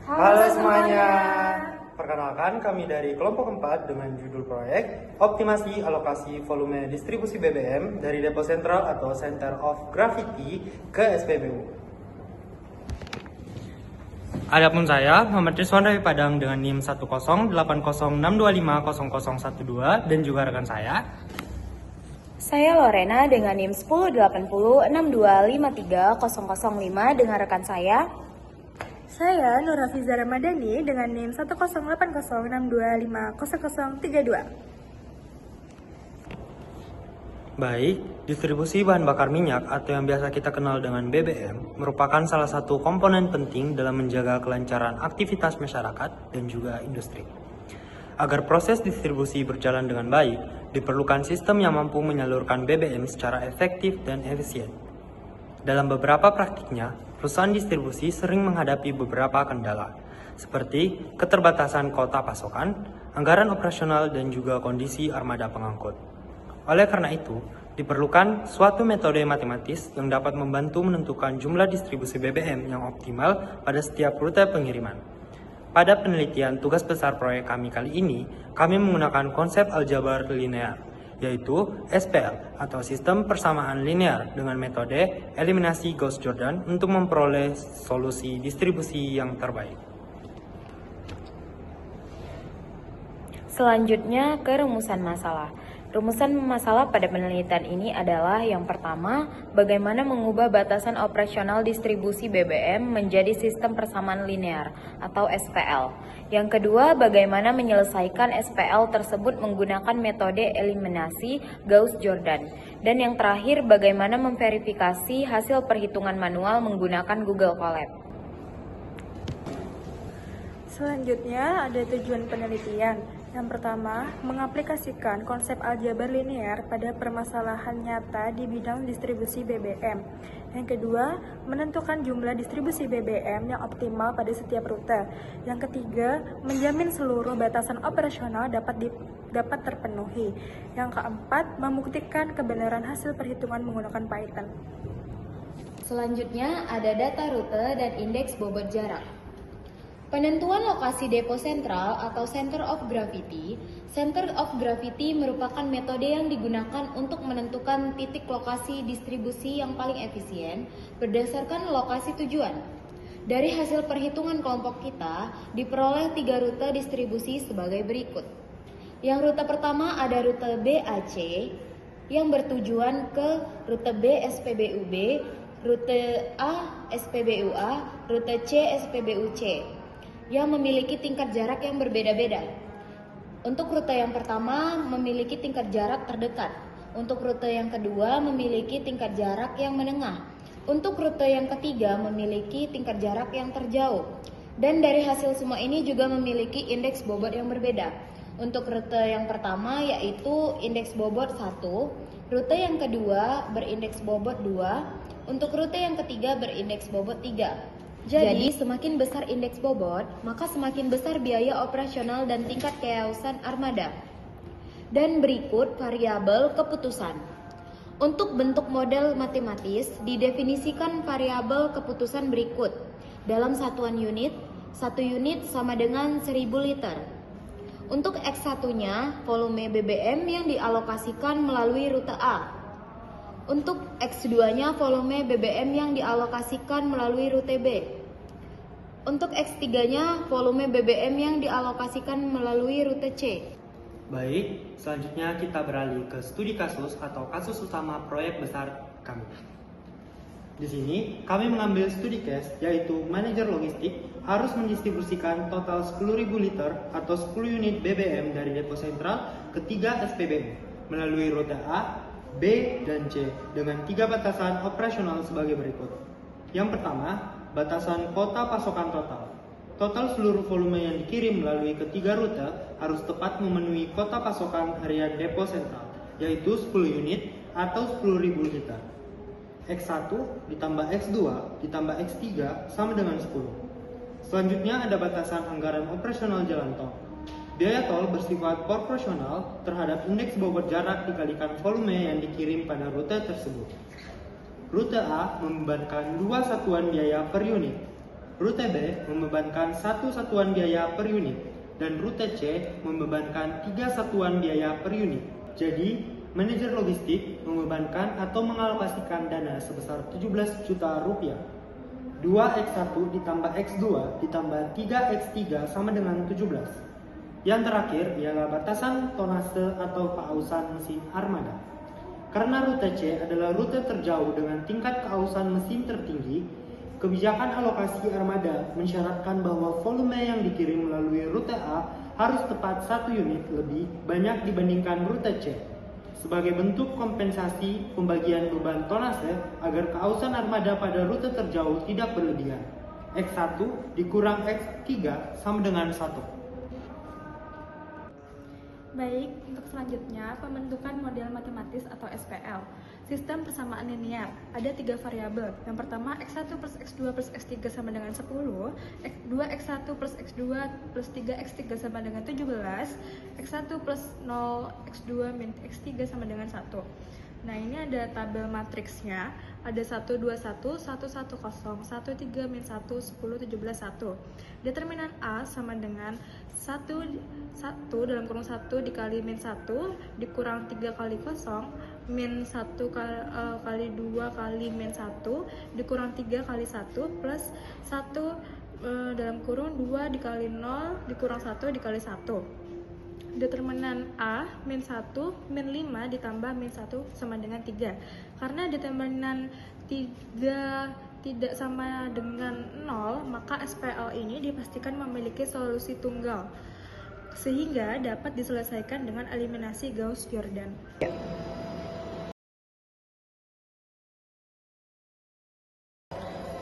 Halo semuanya. Perkenalkan, kami dari kelompok 4 dengan judul proyek Optimasi Alokasi Volume Distribusi BBM dari Depo Sentral atau Center of Gravity ke SPBU. Adapun saya, Muhammad Rizwan Rafi Padang dengan NIM 10806250012 dan juga rekan Saya Lorena dengan NIM 108062530005 dengan rekan saya. Saya Nur Hafiza Ramadhani dengan NIM 10806250032. Baik, distribusi bahan bakar minyak atau yang biasa kita kenal dengan BBM merupakan salah satu komponen penting dalam menjaga kelancaran aktivitas masyarakat dan juga industri. Agar proses distribusi berjalan dengan baik, diperlukan sistem yang mampu menyalurkan BBM secara efektif dan efisien. Dalam beberapa praktiknya, perusahaan distribusi sering menghadapi beberapa kendala, seperti keterbatasan kota pasokan, anggaran operasional, dan juga kondisi armada pengangkut. Oleh karena itu, diperlukan suatu metode matematis yang dapat membantu menentukan jumlah distribusi BBM yang optimal pada setiap rute pengiriman. Pada penelitian tugas besar proyek kami kali ini, kami menggunakan konsep aljabar linear, yaitu SPL atau Sistem Persamaan Linear dengan metode eliminasi Gauss-Jordan untuk memperoleh solusi distribusi yang terbaik. Selanjutnya ke rumusan masalah. Rumusan masalah pada penelitian ini adalah yang pertama, bagaimana mengubah batasan operasional distribusi BBM menjadi sistem persamaan linear atau SPL. Yang kedua, bagaimana menyelesaikan SPL tersebut menggunakan metode eliminasi Gauss-Jordan. Dan yang terakhir, bagaimana memverifikasi hasil perhitungan manual menggunakan Google Colab. Selanjutnya ada tujuan penelitian. Yang pertama, mengaplikasikan konsep aljabar linear pada permasalahan nyata di bidang distribusi BBM. Yang kedua, menentukan jumlah distribusi BBM yang optimal pada setiap rute. Yang ketiga, menjamin seluruh batasan operasional dapat terpenuhi. Yang keempat, membuktikan kebenaran hasil perhitungan menggunakan Python. Selanjutnya ada data rute dan indeks bobot jarak. Penentuan lokasi depo sentral atau Center of Gravity. Center of Gravity merupakan metode yang digunakan untuk menentukan titik lokasi distribusi yang paling efisien berdasarkan lokasi tujuan. Dari hasil perhitungan kelompok kita, diperoleh 3 rute distribusi sebagai berikut. Yang rute pertama ada rute BAC yang bertujuan ke rute B SPBUB, rute A SPBUA, rute C SPBUC yang memiliki tingkat jarak yang berbeda-beda. Untuk rute yang pertama memiliki tingkat jarak terdekat. Untuk rute yang kedua memiliki tingkat jarak yang menengah. Untuk rute yang ketiga memiliki tingkat jarak yang terjauh. Dan dari hasil semua ini juga memiliki indeks bobot yang berbeda. Untuk rute yang pertama yaitu indeks bobot 1, rute yang kedua berindeks bobot 2, untuk rute yang ketiga berindeks bobot 3. Jadi, semakin besar indeks bobot, maka semakin besar biaya operasional dan tingkat keausan armada. Dan berikut variabel keputusan. Untuk bentuk model matematis, didefinisikan variabel keputusan berikut. Dalam satuan unit, 1 unit sama dengan 1000 liter. Untuk X1-nya, volume BBM yang dialokasikan melalui rute A. Untuk X2-nya volume BBM yang dialokasikan melalui rute B. Untuk X3-nya volume BBM yang dialokasikan melalui rute C. Baik, selanjutnya kita beralih ke studi kasus atau kasus utama proyek besar kami. Di sini, kami mengambil studi case, yaitu manajer logistik harus mendistribusikan total 10.000 liter atau 10 unit BBM dari depo sentral ke 3 SPBU melalui rute A, B, dan C dengan 3 batasan operasional sebagai berikut. Yang pertama, batasan kota pasokan total. Total seluruh volume yang dikirim melalui ketiga rute harus tepat memenuhi kota pasokan harian depo sentral, yaitu 10 unit atau 10.000 liter. X1 ditambah X2 ditambah X3 sama dengan 10. Selanjutnya ada batasan anggaran operasional jalan tol. Biaya tol bersifat proporsional terhadap indeks bobot jarak dikalikan volume yang dikirim pada rute tersebut. Rute A membebankan 2 satuan biaya per unit. rute B membebankan 1 satuan biaya per unit, dan rute C membebankan 3 satuan biaya per unit. Jadi, manajer logistik membebankan atau mengalokasikan dana sebesar 17 juta rupiah. 2x1 ditambah x2 ditambah 3x3 sama dengan 17. Yang terakhir ialah batasan tonase atau keausan mesin armada. Karena rute C adalah rute terjauh dengan tingkat keausan mesin tertinggi, kebijakan alokasi armada mensyaratkan bahwa volume yang dikirim melalui rute A harus tepat 1 unit lebih banyak dibandingkan rute C. Sebagai bentuk kompensasi pembagian beban tonase agar keausan armada pada rute terjauh tidak berlebihan. X1 dikurang X3 sama dengan 1. Baik, untuk selanjutnya pembentukan model matematis atau SPL. Sistem persamaan linear, ada 3 variabel. Yang pertama, X1 plus X2 plus X3 sama dengan 10, X2 plus X2 plus 3X3 sama dengan 17, X1 plus 0, X2 min X3 sama dengan 1. Nah, ini ada tabel matriksnya, ada 1, 2, 1, 1, 1, 0, 1, 3, min 1, 10, 17, 1. Determinan A sama dengan 1 dalam kurung 1 dikali min 1 dikurang 3 kali 0 min 1 kali 2 kali min 1 dikurang 3 kali 1 plus 1 dalam kurung 2 dikali 0 dikurang 1 dikali 1. Determinan A min 1 min 5 ditambah min 1 sama dengan 3. Karena determinan 3 tidak sama dengan 0, maka SPL ini dipastikan memiliki solusi tunggal, sehingga dapat diselesaikan dengan eliminasi Gauss-Jordan.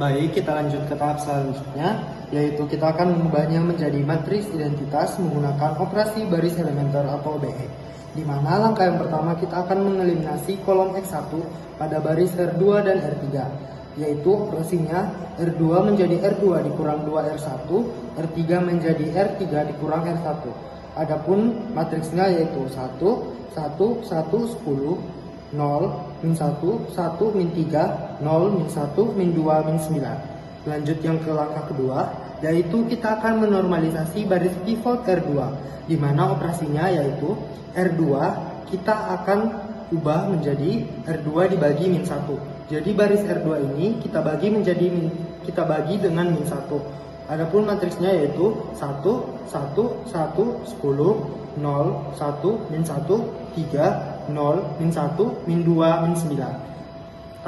Baik, kita lanjut ke tahap selanjutnya, yaitu kita akan mengubahnya menjadi matriks identitas menggunakan operasi baris elementer atau OBE. Di mana langkah yang pertama kita akan mengeliminasi kolom X1 pada baris R2 dan R3, yaitu operasinya R2 menjadi R2 dikurang 2R1, R3 menjadi R3 dikurang R1. Adapun matriksnya yaitu 1, 1, 1, 10, 0, min 1, 1, min 3, 0, min 1, min 2, min 9. Lanjut yang ke langkah kedua, yaitu kita akan menormalisasi baris pivot R2, di mana operasinya yaitu R2 kita akan ubah menjadi R2 dibagi min 1. Jadi baris R2 ini kita bagi dengan min 1. Adapun matriksnya yaitu 1, 1, 1, 10, 0, 1, min 1, 3, 0, min 1, min 2, min 9.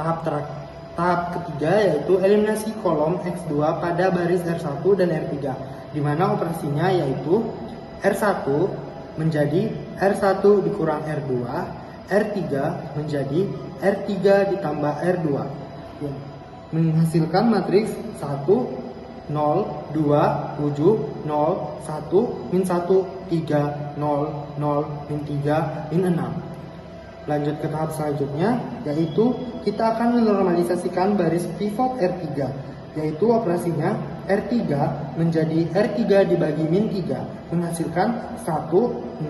Tahap ketiga yaitu eliminasi kolom X2 pada baris R1 dan R3, di mana operasinya yaitu R1 menjadi R1 dikurang R2, R3 menjadi R3 ditambah R2, menghasilkan matriks 1, 0, 2, 7, 0, 1, min 1, 3, 0, 0, min 3, min 6. Lanjut ke tahap selanjutnya, yaitu kita akan menormalisasikan baris pivot R3, yaitu operasinya R3 menjadi R3 dibagi min 3, menghasilkan 1, 0,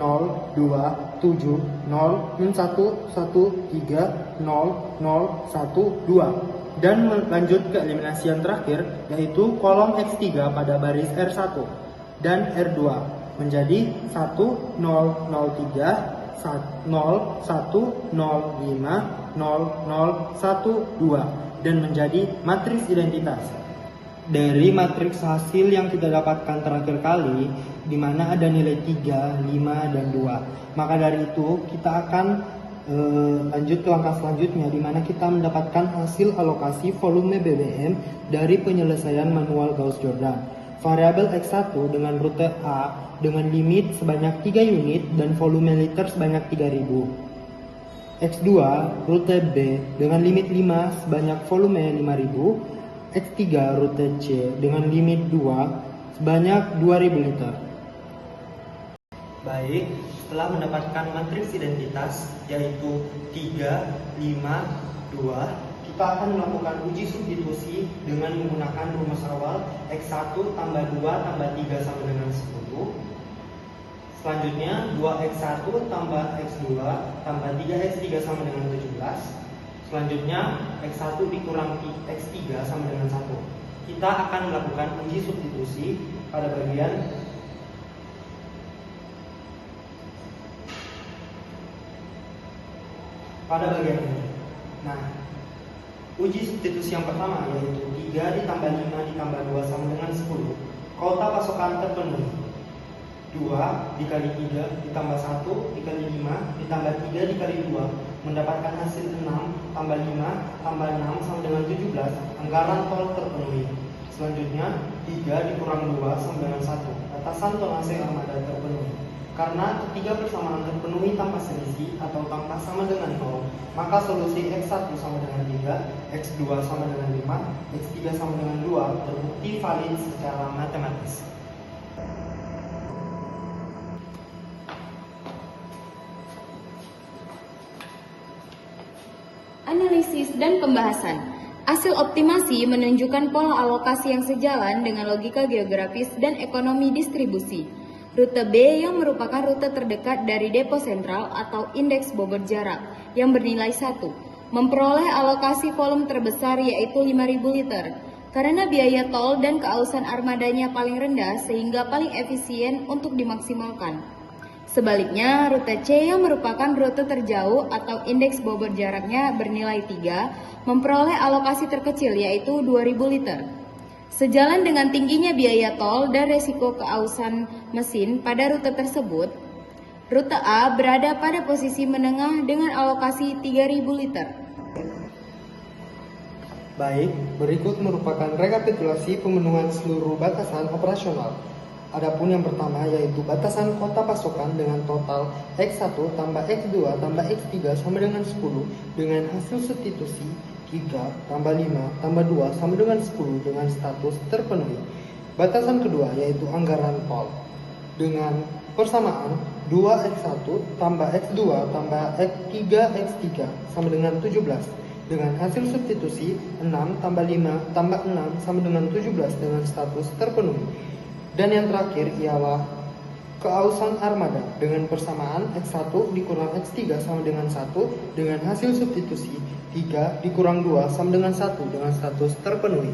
2, 7, 0, min 1, 1, 3, 0, 0, 1, 2. Dan lanjut ke eliminasi yang terakhir, yaitu kolom X3 pada baris R1 dan R2 menjadi 1, 0, 0, 3, 0, 1, 0, 5, 0, 0, 1, 2, dan menjadi matriks identitas. Dari matriks hasil yang kita dapatkan terakhir kali, di mana ada nilai 3, 5, dan 2. Maka dari itu kita akan lanjut ke langkah selanjutnya, di mana kita mendapatkan hasil alokasi volume BBM dari penyelesaian manual Gauss-Jordan. Variabel X1 dengan rute A dengan limit sebanyak 3 unit dan volume liter sebanyak 3000. X2 rute B dengan limit 5 sebanyak volume 5000. X3 rute C dengan limit 2 sebanyak 2000 liter. Baik, setelah mendapatkan matriks identitas yaitu 3, 5, 2, kita akan melakukan uji substitusi dengan menggunakan rumus awal X1 tambah 2 tambah 3 sama dengan 10. Selanjutnya 2X1 tambah X2 tambah 3X3 sama dengan 17. Selanjutnya X1 dikurang X3 sama dengan 1. kita akan melakukan uji substitusi pada bagian ini. Nah, uji substitusi yang pertama yaitu 3 ditambah 5 ditambah 2 sama dengan 10. Kota pasokan terpenuhi. 2 dikali 3 ditambah 1 dikali 5 ditambah 3 dikali 2 mendapatkan hasil 6 tambah 5 tambah 6 sama dengan 17. Anggaran tol terpenuhi. Selanjutnya 3 dikurang 2 sama dengan 1. Batasan tonase armada terpenuhi. Karena ketiga persamaan terpenuhi tanpa selisih atau tanpa sama dengan 0, maka solusi X1 sama dengan 3, X2 sama dengan 5, X3 sama dengan 2 terbukti valid secara matematis. Analisis dan pembahasan. Hasil optimasi menunjukkan pola alokasi yang sejalan dengan logika geografis dan ekonomi distribusi. Rute B yang merupakan rute terdekat dari depo sentral atau indeks bobot jarak yang bernilai 1, memperoleh alokasi volume terbesar yaitu 5.000 liter. Karena biaya tol dan keausan armadanya paling rendah sehingga paling efisien untuk dimaksimalkan. Sebaliknya, rute C yang merupakan rute terjauh atau indeks bobot jaraknya bernilai 3, memperoleh alokasi terkecil yaitu 2.000 liter. Sejalan dengan tingginya biaya tol dan resiko keausan mesin pada rute tersebut, rute A berada pada posisi menengah dengan alokasi 3.000 liter. Baik, berikut merupakan rekapitulasi pemenuhan seluruh batasan operasional. Adapun yang pertama yaitu batasan kota pasokan dengan total X1 tambah X2 tambah X3 sama dengan 10 dengan hasil substitusi 3 tambah 5 tambah 2 sama dengan 10 dengan status terpenuhi. Batasan kedua yaitu anggaran tol dengan persamaan 2X1 tambah X2 tambah X3 X3 sama dengan 17 dengan hasil substitusi 6 tambah 5 tambah 6 sama dengan 17 dengan status terpenuhi. Dan yang terakhir ialah keausan armada dengan persamaan X1 dikurang X3 sama dengan 1 dengan hasil substitusi 3 dikurang 2 sama dengan 1 dengan status terpenuhi.